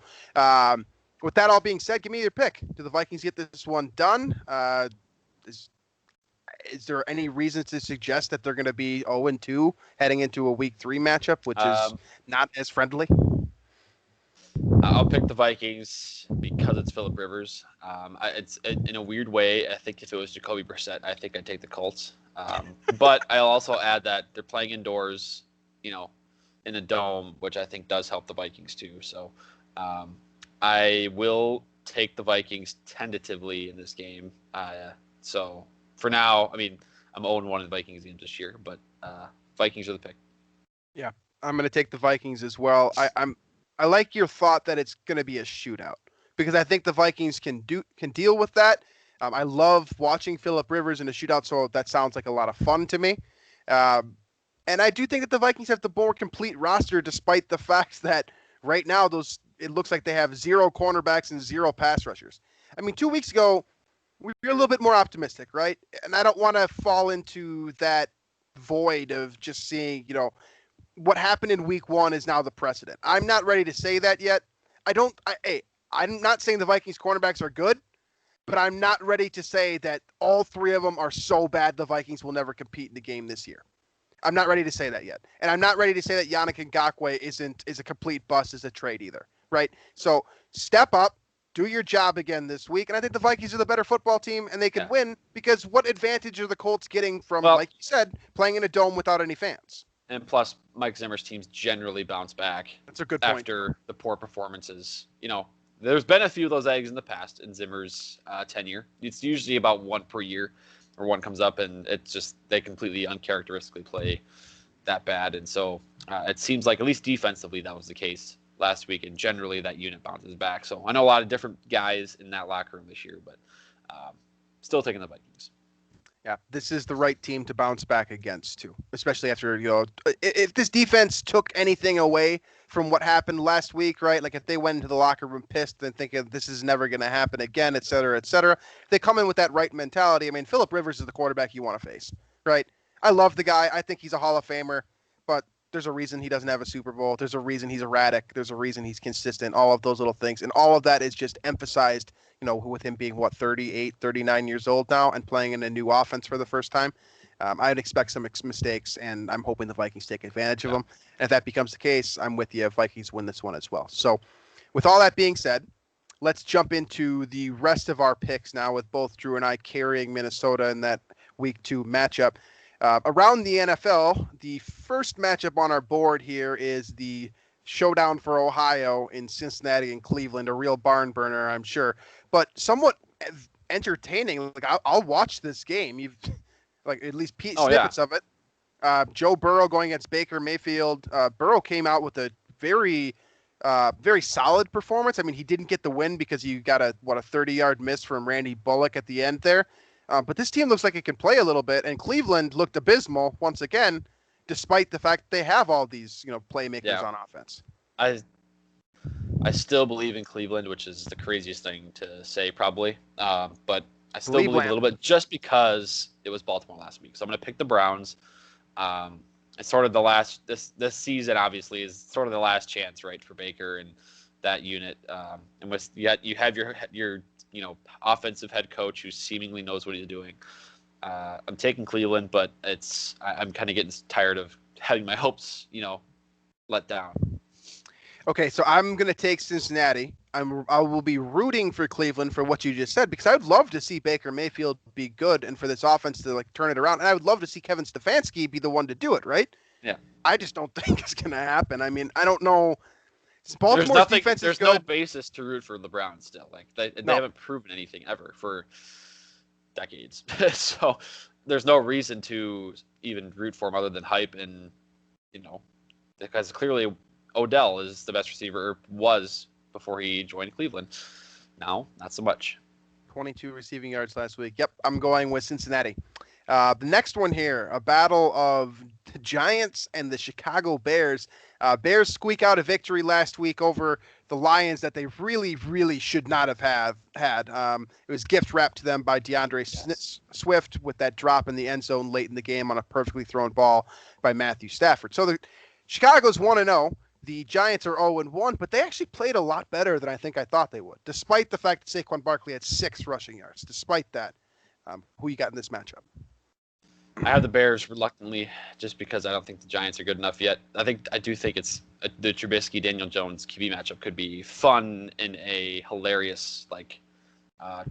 with that all being said, give me your pick. Do the Vikings get this one done? Is there any reason to suggest that they're going to be 0-2 heading into a Week 3 matchup, which is not as friendly? I'll pick the Vikings because it's Phillip Rivers. It's in a weird way. I think if it was Jacoby Brissett, I think I'd take the Colts. But I'll also add that they're playing indoors, in a dome, which I think does help the Vikings too. So I will take the Vikings tentatively in this game. So for now, I mean, I'm 0-1 in the Vikings games this year, but Vikings are the pick. Yeah, I'm going to take the Vikings as well. I like your thought that it's going to be a shootout because I think the Vikings can deal with that. I love watching Phillip Rivers in a shootout, so that sounds like a lot of fun to me. And I do think that the Vikings have the more complete roster, despite the fact that right now it looks like they have 0 cornerbacks and 0 pass rushers. I mean, 2 weeks ago, we were a little bit more optimistic, right? And I don't want to fall into that void of just seeing, what happened in Week 1 is now the precedent. I'm not ready to say that yet. I'm not saying the Vikings cornerbacks are good, but I'm not ready to say that all 3 of them are so bad the Vikings will never compete in the game this year. I'm not ready to say that yet. And I'm not ready to say that Yannick Ngakoue is a complete bust as a trade either, right? So step up, do your job again this week, and I think the Vikings are the better football team, and they can win because what advantage are the Colts getting from, like you said, playing in a dome without any fans? And plus, Mike Zimmer's teams generally bounce back. That's a good point. After the poor performances. There's been a few of those eggs in the past in Zimmer's tenure. It's usually about 1 per year, or 1 comes up, and it's just they completely uncharacteristically play that bad. And so it seems like, at least defensively, that was the case last week, and generally that unit bounces back. So I know a lot of different guys in that locker room this year, but still taking the Vikings. Yeah, this is the right team to bounce back against too, especially after, if this defense took anything away from what happened last week, right? Like if they went into the locker room pissed and thinking this is never going to happen again, et cetera, they come in with that right mentality. I mean, Phillip Rivers is the quarterback you want to face, right? I love the guy. I think he's a Hall of Famer, but there's a reason he doesn't have a Super Bowl. There's a reason he's erratic. There's a reason he's consistent, all of those little things. And all of that is just emphasized, with him being, 38, 39 years old now and playing in a new offense for the first time. I'd expect some mistakes, and I'm hoping the Vikings take advantage of them. And if that becomes the case, I'm with you. Vikings win this one as well. So with all that being said, let's jump into the rest of our picks now with both Drew and I carrying Minnesota in that Week 2 matchup. Around the NFL, the first matchup on our board here is the showdown for Ohio in Cincinnati and Cleveland, a real barn burner, I'm sure, but somewhat entertaining. Like I'll watch this game. You've like at least snippets of it. Joe Burrow going against Baker Mayfield. Burrow came out with a very solid performance. I mean, he didn't get the win because he got a 30-yard miss from Randy Bullock at the end there. But this team looks like it can play a little bit, and Cleveland looked abysmal once again, despite the fact they have all these, playmakers on offense. I still believe in Cleveland, which is the craziest thing to say probably. But I still believe a little bit just because it was Baltimore last week. So I'm going to pick the Browns. It's sort of the last this season obviously is sort of the last chance, right, for Baker and that unit. And with you have your offensive head coach who seemingly knows what he's doing. I'm taking Cleveland, but I'm kind of getting tired of having my hopes, let down. Okay, so I'm going to take Cincinnati. I will be rooting for Cleveland for what you just said, because I would love to see Baker Mayfield be good and for this offense to like turn it around, and I would love to see Kevin Stefanski be the one to do it, right? Yeah. I just don't think it's going to happen. I mean, I don't know. There's Baltimore's nothing. defense is There's no good. basis to root for the Browns still. Like they No, haven't proven anything ever for decades. So there's no reason to even root for them other than hype and because clearly Odell is the best receiver, or was before he joined Cleveland. Now, not so much. 22 receiving yards last week. Yep, I'm going with Cincinnati. The next one here, a battle of the Giants and the Chicago Bears. Bears squeak out a victory last week over the Lions that they really, really should not have had. It was gift wrapped to them by DeAndre Swift with that drop in the end zone late in the game on a perfectly thrown ball by Matthew Stafford. So the Chicago's 1-0. The Giants are 0-1, but they actually played a lot better than I think I thought they would, despite the fact that Saquon Barkley had 6 rushing yards. Despite that, who you got in this matchup? I have the Bears reluctantly, just because I don't think the Giants are good enough yet. I do think it's the Trubisky Daniel Jones QB matchup could be fun in a hilarious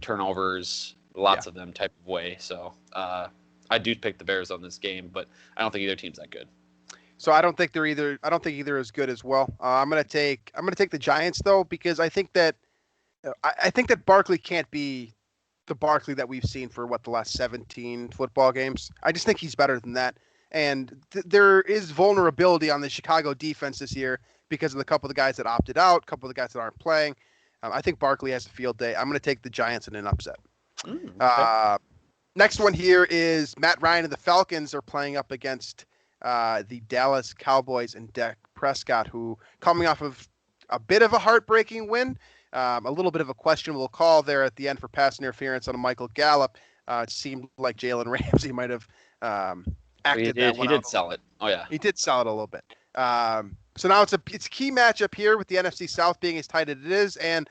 turnovers, lots of them type of way. So I do pick the Bears on this game, but I don't think either team's that good. So I don't think either is good as well. I'm gonna take the Giants though, because I think that Barkley can't be the Barkley that we've seen for the last 17 football games. I just think he's better than that. And there is vulnerability on the Chicago defense this year because of a couple of the guys that opted out, a couple of the guys that aren't playing. I think Barkley has a field day. I'm going to take the Giants in an upset. Okay. Next one here is Matt Ryan and the Falcons are playing up against the Dallas Cowboys and Dak Prescott, who coming off of a bit of a heartbreaking win. A little bit of a questionable call there at the end for pass interference on Michael Gallup. It seemed like Jalen Ramsey might have acted that one out. He did sell it. Oh, yeah. He did sell it a little bit. So now it's a key matchup here with the NFC South being as tight as it is. And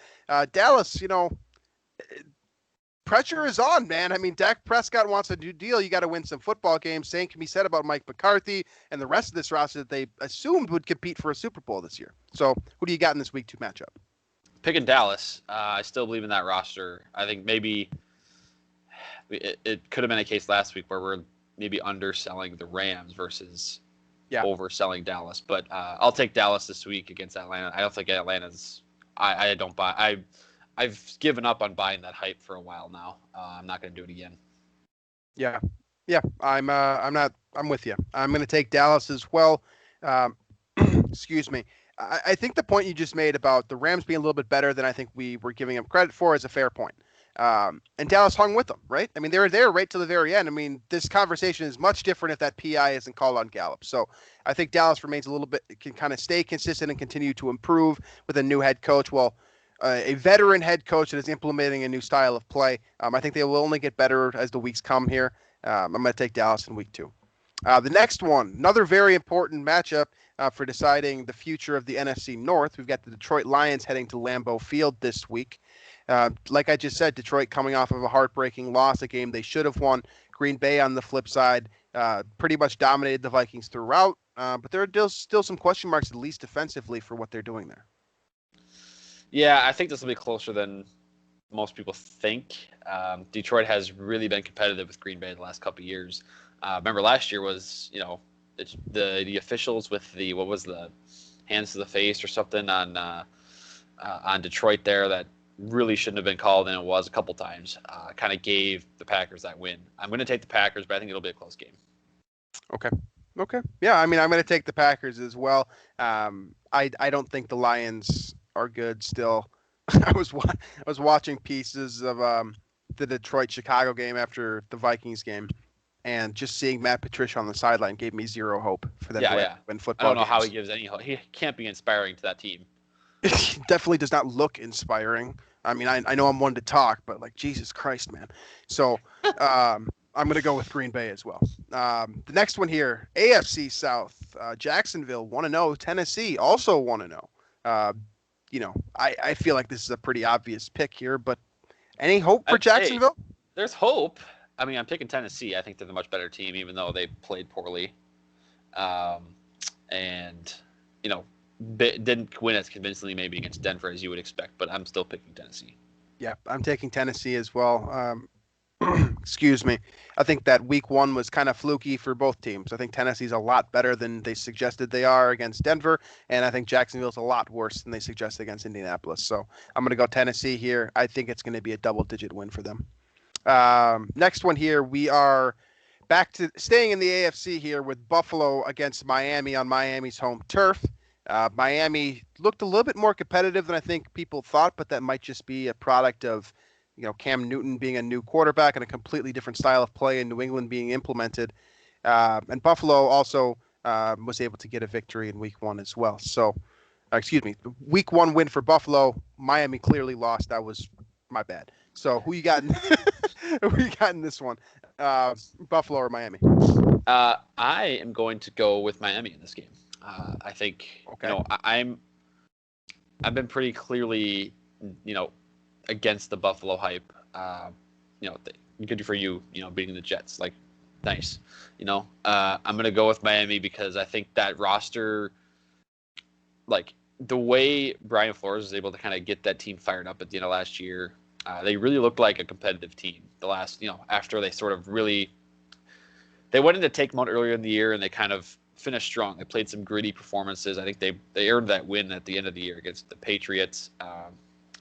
Dallas, pressure is on, man. I mean, Dak Prescott wants a new deal. You got to win some football games. Same can be said about Mike McCarthy and the rest of this roster that they assumed would compete for a Super Bowl this year. So who do you got in this Week 2 matchup? Picking Dallas. I still believe in that roster. I think maybe it could have been a case last week where we're maybe underselling the Rams versus overselling Dallas. But I'll take Dallas this week against Atlanta. I don't think Atlanta's. I don't buy. I've given up on buying that hype for a while now. I'm not going to do it again. Yeah. I'm with you. I'm going to take Dallas as well. Excuse me. I think the point you just made about the Rams being a little bit better than I think we were giving them credit for is a fair point. And Dallas hung with them, right? I mean, they were there right to the very end. I mean, this conversation is much different if that PI isn't called on Gallup. So I think Dallas remains a little bit, can kind of stay consistent and continue to improve with a new head coach. Well, a veteran head coach that is implementing a new style of play. I think they will only get better as the weeks come here. I'm going to take Dallas in Week 2. The next one, another very important matchup for deciding the future of the NFC North. We've got the Detroit Lions heading to Lambeau Field this week. Like I just said, Detroit coming off of a heartbreaking loss, a game they should have won. Green Bay on the flip side pretty much dominated the Vikings throughout, but there are still some question marks, at least defensively, for what they're doing there. Yeah, I think this will be closer than most people think. Detroit has really been competitive with Green Bay the last couple of years. Remember last year was, the officials with the hands to the face or something on Detroit there that really shouldn't have been called, and it was a couple times. Kind of gave the Packers that win. I'm going to take the Packers, but I think it'll be a close game. Okay. Yeah, I mean, I'm going to take the Packers as well. I don't think the Lions are good still. I was watching pieces of the Detroit-Chicago game after the Vikings game, and just seeing Matt Patricia on the sideline gave me zero hope for them to win football I don't know games. how he gives any hope. He can't be inspiring to that team. It definitely does not look inspiring. I mean, I know I'm one to talk, but like, Jesus Christ, man. So I'm going to go with Green Bay as well. The next one here, AFC South, Jacksonville 1-0, Tennessee also 1-0. I feel like this is a pretty obvious pick here, but any hope for Jacksonville? There's hope. I mean, I'm picking Tennessee. I think they're the much better team, even though they played poorly. And didn't win as convincingly maybe against Denver as you would expect, but I'm still picking Tennessee. Yeah, I'm taking Tennessee as well. Excuse me. I think that week one was kind of fluky for both teams. I think Tennessee's a lot better than they suggested they are against Denver, and I think Jacksonville's a lot worse than they suggested against Indianapolis. So I'm going to go Tennessee here. I think it's going to be a double-digit win for them. Next one here, we are back to staying in the AFC here with Buffalo against Miami on Miami's home turf. Miami looked a little bit more competitive than I think people thought, but that might just be a product of, Cam Newton being a new quarterback and a completely different style of play in New England being implemented. And Buffalo also was able to get a victory in week one as well. So, week one win for Buffalo. Miami clearly lost. That was my bad. So who you got in this one? Buffalo or Miami? I am going to go with Miami in this game. I think I've been pretty clearly against the Buffalo hype. Good for you, beating the Jets. Like, nice. I'm gonna go with Miami because I think that roster, like the way Brian Flores was able to kind of get that team fired up at the end of last year, they really looked like a competitive team. The last, after they sort of really, they went into take mode earlier in the year and they kind of finished strong. They played some gritty performances. I think they earned that win at the end of the year against the Patriots.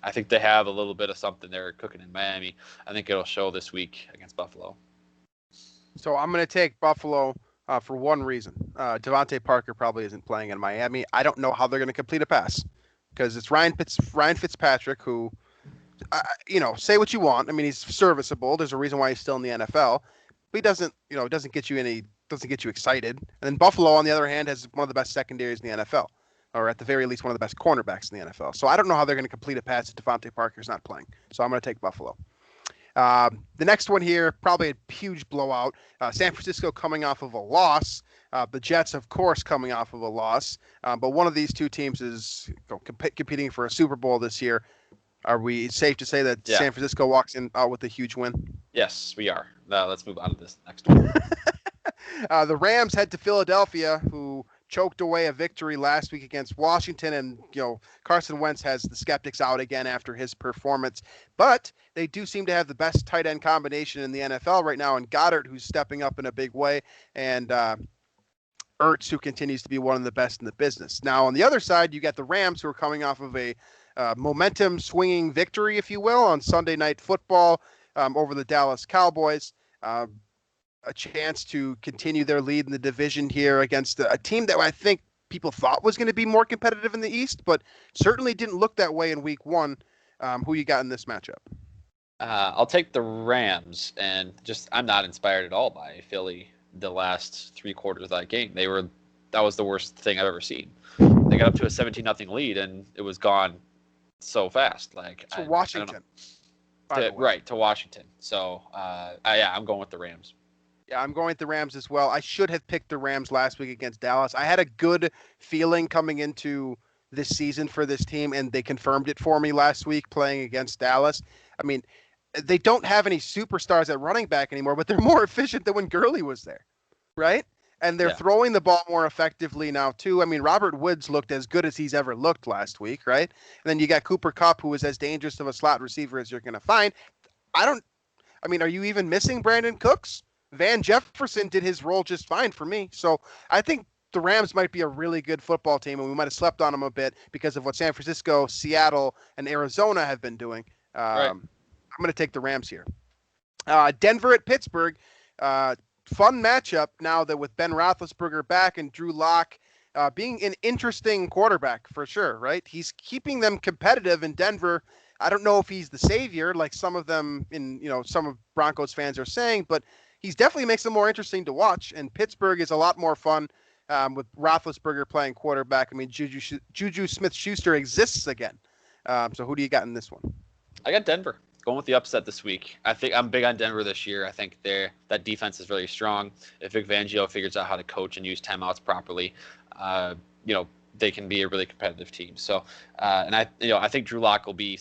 I think they have a little bit of something they're cooking in Miami. I think it'll show this week against Buffalo. So I'm going to take Buffalo for one reason. Devontae Parker probably isn't playing in Miami. I don't know how they're going to complete a pass because it's Ryan Fitzpatrick who, say what you want. I mean, he's serviceable. There's a reason why he's still in the NFL. But he doesn't get you excited. And then Buffalo, on the other hand, has one of the best secondaries in the NFL, or at the very least, one of the best cornerbacks in the NFL. So I don't know how they're going to complete a pass if Devontae Parker's not playing. So I'm going to take Buffalo. The next one here, probably a huge blowout. San Francisco coming off of a loss. The Jets, of course, coming off of a loss. But one of these two teams is competing for a Super Bowl this year. Are we safe to say that San Francisco walks out with a huge win? Yes, we are. Now let's move on to this next one. The Rams head to Philadelphia, who choked away a victory last week against Washington, and Carson Wentz has the skeptics out again after his performance. But they do seem to have the best tight end combination in the NFL right now, and Goddard, who's stepping up in a big way, and Ertz, who continues to be one of the best in the business. Now, on the other side, you got the Rams, who are coming off of a momentum swinging victory, if you will, on Sunday Night Football over the Dallas Cowboys. A chance to continue their lead in the division here against a team that I think people thought was going to be more competitive in the East, but certainly didn't look that way in week one. Who you got in this matchup? I'll take the Rams, and I'm not inspired at all by Philly the last three quarters of that game. That was the worst thing I've ever seen. They got up to a 17-0 lead, and it was gone so fast. To Washington. To Washington. So, I'm going with the Rams. Yeah, I'm going with the Rams as well. I should have picked the Rams last week against Dallas. I had a good feeling coming into this season for this team, and they confirmed it for me last week playing against Dallas. I mean, they don't have any superstars at running back anymore, but they're more efficient than when Gurley was there, right? And they're throwing the ball more effectively now, too. I mean, Robert Woods looked as good as he's ever looked last week, right? And then you got Cooper Kupp, who is as dangerous of a slot receiver as you're going to find. Are you even missing Brandon Cooks? Van Jefferson did his role just fine for me. So I think the Rams might be a really good football team, and we might have slept on them a bit because of what San Francisco, Seattle, and Arizona have been doing. Right. I'm going to take the Rams here. Denver at Pittsburgh. Fun matchup now that with Ben Roethlisberger back and Drew Lock being an interesting quarterback for sure, right? He's keeping them competitive in Denver. I don't know if he's the savior like some of them some of Broncos fans are saying, but he's definitely makes them more interesting to watch. And Pittsburgh is a lot more fun with Roethlisberger playing quarterback. I mean, Juju Smith-Schuster exists again. So who do you got in this one? I got Denver. Going with the upset this week. I think I'm big on Denver this year. I think that defense is really strong. If Vic Fangio figures out how to coach and use timeouts properly, they can be a really competitive team. So, I think Drew Lock will be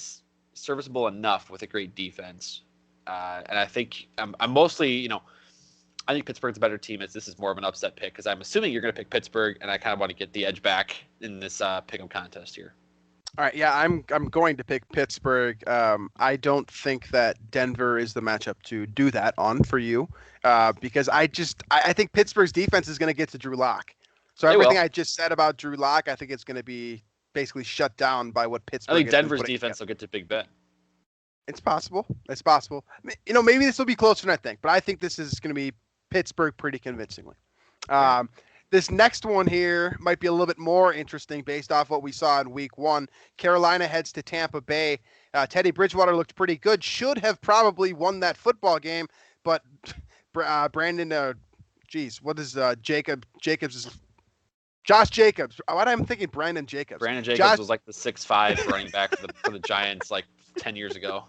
serviceable enough with a great defense. And I think I'm mostly, I think Pittsburgh's a better team. This is more of an upset pick because I'm assuming you're going to pick Pittsburgh, and I kind of want to get the edge back in this pick'em contest here. All right, yeah, I'm going to pick Pittsburgh. I don't think that Denver is the matchup to do that on for you, because I think Pittsburgh's defense is going to get to Drew Lock. So everything I just said about Drew Lock, I think it's going to be basically shut down by what Pittsburgh. I think Denver's defense will get to Big Ben. It's possible. It's possible. Maybe this will be closer than I think, but I think this is going to be Pittsburgh pretty convincingly. This next one here might be a little bit more interesting based off what we saw in week 1. Carolina heads to Tampa Bay. Teddy Bridgewater looked pretty good. Should have probably won that football game, but Brandon, what is Jacobs? Josh Jacobs. Why am I thinking Brandon Jacobs? Brandon Jacobs was like the 6'5" running back for the Giants like 10 years ago.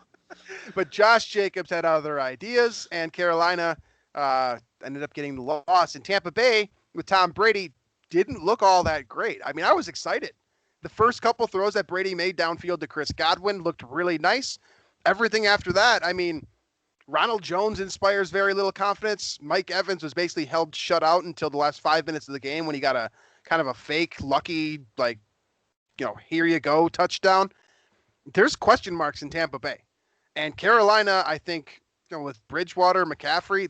But Josh Jacobs had other ideas, and Carolina ended up getting the loss. And Tampa Bay, with Tom Brady, didn't look all that great. I mean, I was excited. The first couple throws that Brady made downfield to Chris Godwin looked really nice. Everything after that, I mean, Ronald Jones inspires very little confidence. Mike Evans was basically held shut out until the last 5 minutes of the game when he got a kind of a fake, lucky, here you go touchdown. There's question marks in Tampa Bay. And Carolina, I think, with Bridgewater, McCaffrey,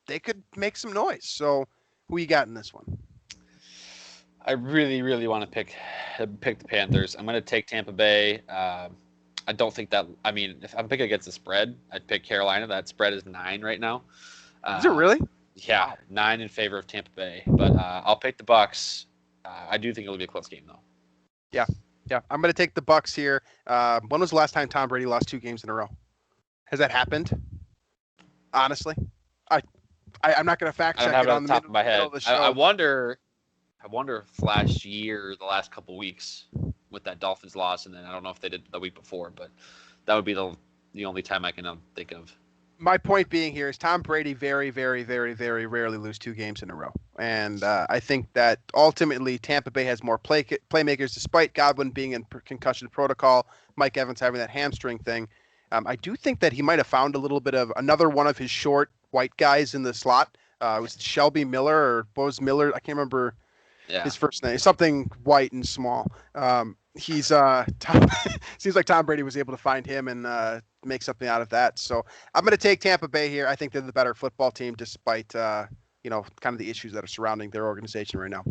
they could make some noise. So who you got in this one? I really, really want to pick the Panthers. I'm going to take Tampa Bay. I don't think that. I mean, if I'm picking against the spread, I'd pick Carolina. That spread is 9 right now. Is it really? Yeah, wow. 9 in favor of Tampa Bay. But I'll pick the Bucs. I do think it'll be a close game, though. Yeah. I'm going to take the Bucs here. When was the last time Tom Brady lost 2 games in a row? Has that happened? Honestly, I'm not going to fact check it on the top of my head. I wonder if last year, the last couple weeks with that Dolphins loss, and then I don't know if they did the week before, but that would be the only time I can think of. My point being here is Tom Brady very, very, very, very rarely lose 2 games in a row. And I think that ultimately Tampa Bay has more playmakers, despite Godwin being in concussion protocol, Mike Evans having that hamstring thing. I do think that he might have found a little bit of another one of his short white guys in the slot. It was Shelby Miller or Bose Miller. I can't remember his first name. Something white and small. He's seems like Tom Brady was able to find him and make something out of that. So I'm going to take Tampa Bay here. I think they're the better football team, despite kind of the issues that are surrounding their organization right now.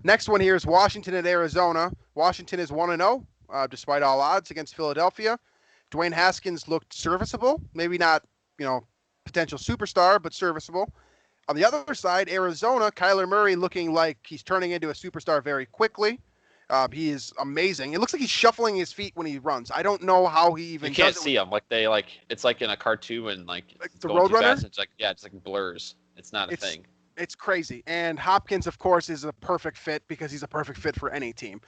Next one here is Washington at Arizona. Washington is 1-0, despite all odds, against Philadelphia. Dwayne Haskins looked serviceable, maybe not potential superstar, but serviceable. On the other side, Arizona, Kyler Murray looking like he's turning into a superstar very quickly. He is amazing. It looks like he's shuffling his feet when he runs. I don't know how he even. You can't see him. It's like in a cartoon and like the Roadrunner. It's like blurs. It's not a thing. It's crazy. And Hopkins, of course, is a perfect fit because he's a perfect fit for any team.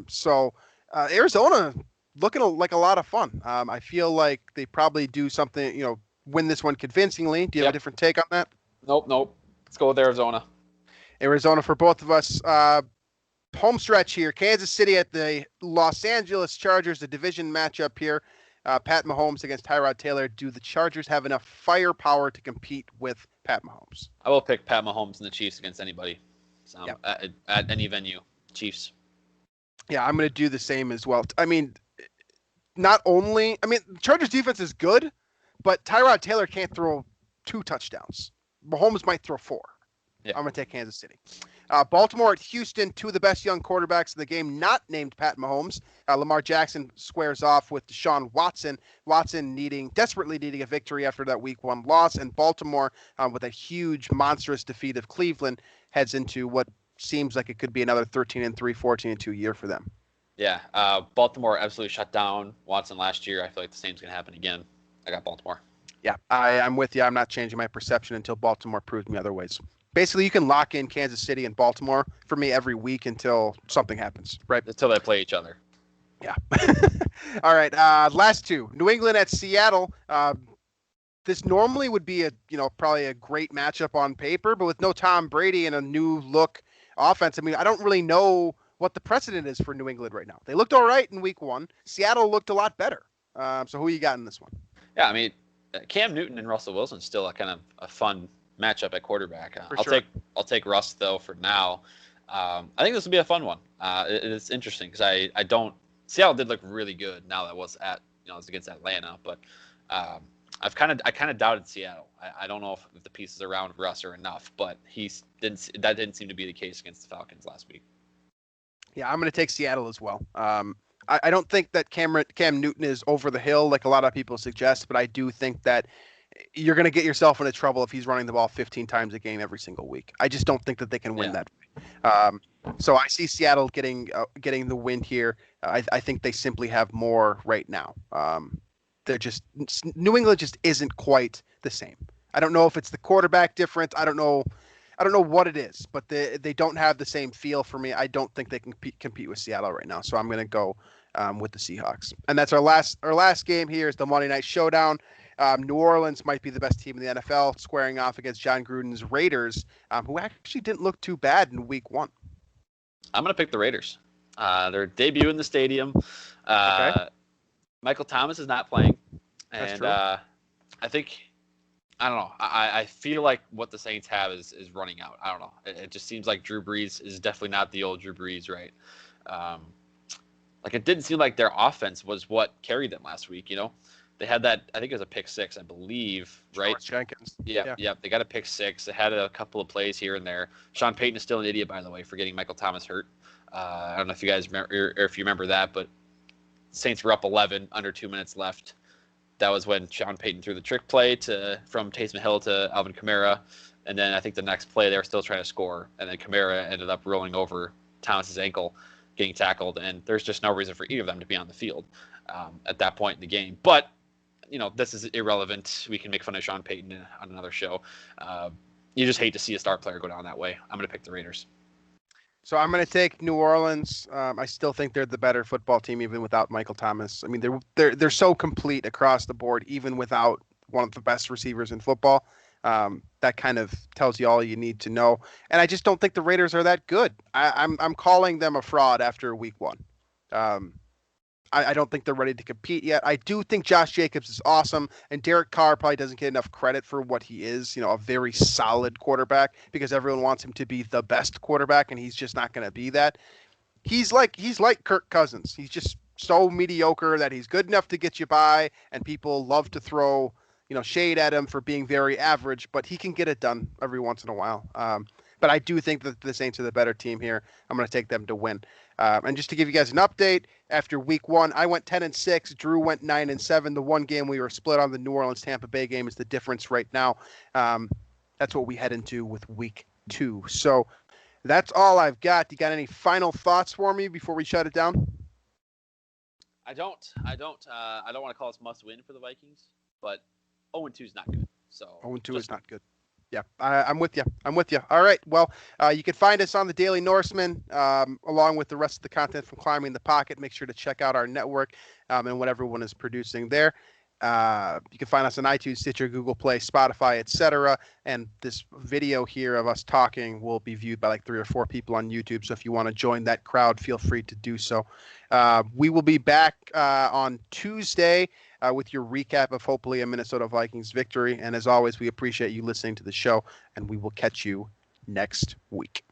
So Arizona looking like a lot of fun. I feel like they probably do something. Win this one convincingly. Do you have a different take on that? Nope. Let's go with Arizona. Arizona for both of us. Home stretch here. Kansas City at the Los Angeles Chargers, the division matchup here. Pat Mahomes against Tyrod Taylor. Do the Chargers have enough firepower to compete with Pat Mahomes? I will pick Pat Mahomes and the Chiefs against anybody. At any venue. Chiefs. Yeah, I'm going to do the same as well. I mean, the Chargers defense is good, but Tyrod Taylor can't throw 2 touchdowns. Mahomes might throw 4. Yeah. I'm going to take Kansas City. Baltimore at Houston, 2 of the best young quarterbacks in the game, not named Pat Mahomes. Lamar Jackson squares off with Deshaun Watson. Watson desperately needing a victory after that week 1 loss. And Baltimore, with a huge, monstrous defeat of Cleveland, heads into what seems like it could be another 13-3, 14-2 year for them. Yeah, Baltimore absolutely shut down Watson last year. I feel like the same's going to happen again. I got Baltimore. Yeah, I'm with you. I'm not changing my perception until Baltimore proves me otherwise. Basically, you can lock in Kansas City and Baltimore for me every week until something happens, right? Until they play each other. Yeah. All right. Last 2. New England at Seattle. This normally would be probably a great matchup on paper, but with no Tom Brady and a new look offense, I don't really know what the precedent is for New England right now. They looked all right in week 1. Seattle looked a lot better. So who you got in this one? Yeah, Cam Newton and Russell Wilson still a kind of a fun matchup at quarterback. For sure. I'll take Russ though for now. I think this will be a fun one. It's interesting because I don't Seattle did look really good. Now that was it was against Atlanta, but I kind of doubted Seattle. I don't know if the pieces around Russ are enough, but that didn't seem to be the case against the Falcons last week. Yeah, I'm going to take Seattle as well. I don't think that Cam Newton is over the hill like a lot of people suggest, but I do think that you're going to get yourself into trouble if he's running the ball 15 times a game every single week. I just don't think that they can win that way. So I see Seattle getting the win here. I think they simply have more right now. New England just isn't quite the same. I don't know if it's the quarterback difference. I don't know what it is, but they don't have the same feel for me. I don't think they can compete with Seattle right now. So I'm going to go with the Seahawks. And that's our last game here is the Monday Night Showdown. New Orleans might be the best team in the NFL, squaring off against John Gruden's Raiders, who actually didn't look too bad in Week 1. I'm going to pick the Raiders. Their debut in the stadium. Okay. Michael Thomas is not playing. That's And true. I think, I don't know. I feel like what the Saints have is running out. I don't know. It just seems like Drew Brees is definitely not the old Drew Brees, right? Like it didn't seem like their offense was what carried them last week, They had that, I think it was a pick six, I believe, right? George Jenkins. Yeah. They got a pick six. They had a couple of plays here and there. Sean Payton is still an idiot, by the way, for getting Michael Thomas hurt. I don't know if you guys remember, or if you remember that, but Saints were up 11, under 2 minutes left. That was when Sean Payton threw the trick play from Taysom Hill to Alvin Kamara. And then I think the next play they were still trying to score. And then Kamara ended up rolling over Thomas's ankle, getting tackled. And there's just no reason for either of them to be on the field at that point in the game. But this is irrelevant. We can make fun of Sean Payton on another show. You just hate to see a star player go down that way. I'm going to pick the Raiders. So I'm going to take New Orleans. I still think they're the better football team, even without Michael Thomas. I mean, they're so complete across the board, even without one of the best receivers in football. That kind of tells you all you need to know. And I just don't think the Raiders are that good. I'm calling them a fraud after Week 1. I don't think they're ready to compete yet. I do think Josh Jacobs is awesome, and Derek Carr probably doesn't get enough credit for what he is, a very solid quarterback, because everyone wants him to be the best quarterback, and he's just not going to be that. He's like Kirk Cousins. He's just so mediocre that he's good enough to get you by, and people love to throw, shade at him for being very average, but he can get it done every once in a while. But I do think that the Saints are the better team here. I'm going to take them to win. And just to give you guys an update, after Week 1, I went 10-6. Drew went 9-7. The one game we were split on, the New Orleans Tampa Bay game, is the difference right now. That's what we head into with Week 2. So that's all I've got. You got any final thoughts for me before we shut it down? I don't want to call this must win for the Vikings, but 0-2 is not good. So 0-2 is not good. Yeah, I'm with you. All right. Well, you can find us on the Daily Norseman, along with the rest of the content from Climbing the Pocket. Make sure to check out our network and what everyone is producing there. You can find us on iTunes, Stitcher, Google Play, Spotify, etc. And this video here of us talking will be viewed by like 3 or 4 people on YouTube. So if you want to join that crowd, feel free to do so. We will be back on Tuesday with your recap of hopefully a Minnesota Vikings victory. And as always, we appreciate you listening to the show, and we will catch you next week.